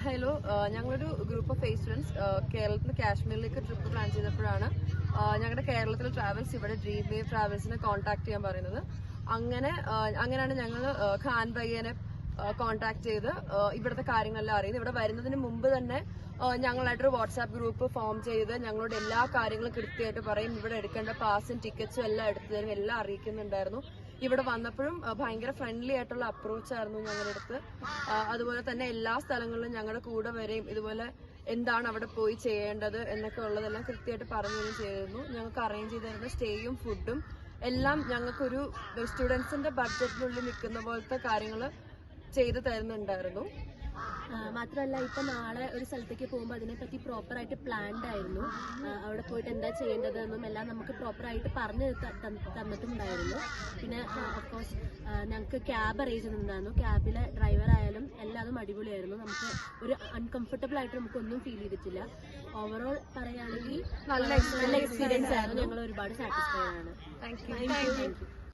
Hello, ഞങ്ങളൊരു group of students കേരളത്തിൽ നിന്ന് കാശ്മീരിലേക്ക് ട്രിപ്പ് പ്ലാൻ ചെയ്തപ്പോഴാണ് ഞങ്ങളുടെ കേരളത്തിലെ ട്രാവൽസ് ഇവിടെ ഡ്രീം വേവ് ട്രാവൽസിനെ കോൺടാക്ട് ചെയ്യാൻ പറയുന്നത്. അങ്ങനെയാണ് ഞങ്ങൾ ഖാൻ ഭയ്യനെ കോൺടാക്ട് ചെയ്ത് ഇവിടുത്തെ കാര്യങ്ങളെല്ലാം അറിയുന്നത്. ഇവിടെ വരുന്നതിന് മുമ്പ് തന്നെ ഞങ്ങളായിട്ടൊരു വാട്സാപ്പ് ഗ്രൂപ്പ് ഫോം ചെയ്ത് ഞങ്ങളോട് എല്ലാ കാര്യങ്ങളും കൃത്യമായിട്ട് പറയും. ഇവിടെ എടുക്കേണ്ട പാസും ടിക്കറ്റ്സും എല്ലാം എടുത്തു തരും, എല്ലാം അറിയിക്കുന്നുണ്ടായിരുന്നു. ഇവിടെ വന്നപ്പോഴും ഭയങ്കര ഫ്രണ്ട്ലി ആയിട്ടുള്ള അപ്രോച്ച് ആയിരുന്നു ഞങ്ങളുടെ അടുത്ത്. അതുപോലെ തന്നെ എല്ലാ സ്ഥലങ്ങളിലും ഞങ്ങളുടെ കൂടെ വരെയും ഇതുപോലെ എന്താണ് അവിടെ പോയി ചെയ്യേണ്ടത് എന്നൊക്കെ ഉള്ളതെല്ലാം കൃത്യമായിട്ട് പറഞ്ഞു ചെയ്തിരുന്നു. ഞങ്ങൾക്ക് അറേഞ്ച് ചെയ്തിരുന്ന സ്റ്റേയും ഫുഡും എല്ലാം ഞങ്ങൾക്കൊരു സ്റ്റുഡൻസിന്റെ ബഡ്ജറ്റിനുള്ളിൽ നിൽക്കുന്ന പോലത്തെ കാര്യങ്ങൾ ചെയ്തു തരുന്നുണ്ടായിരുന്നു. മാത്രമല്ല ഇപ്പൊ നാളെ ഒരു സ്ഥലത്തേക്ക് പോകുമ്പോൾ അതിനെപ്പറ്റി പ്രോപ്പറായിട്ട് പ്ലാൻഡ് ആയിരുന്നു. അവിടെ പോയിട്ട് എന്താ ചെയ്യേണ്ടതെന്നും എല്ലാം നമുക്ക് പ്രോപ്പറായിട്ട് പറഞ്ഞു തന്നിട്ടുണ്ടായിരുന്നു. പിന്നെ ഓഫ്കോഴ്സ് ഞങ്ങൾക്ക് ക്യാബ് അറേഞ്ച് ചെയ്തിട്ടുണ്ടായിരുന്നു. ക്യാബിലെ ഡ്രൈവർ ആയാലും എല്ലാതും അടിപൊളിയായിരുന്നു. നമുക്ക് ഒരു അൺകംഫർട്ടബിൾ ആയിട്ട് നമുക്കൊന്നും ഫീൽ ചെയ്തിട്ടില്ല. ഓവറോൾ പറയുകയാണെങ്കിൽ നല്ല എക്സ്പീരിയൻസ് ആയിരുന്നു. ഞങ്ങൾ ഒരുപാട് സാറ്റിസ്ഫൈഡ് ആണ്. Thank you.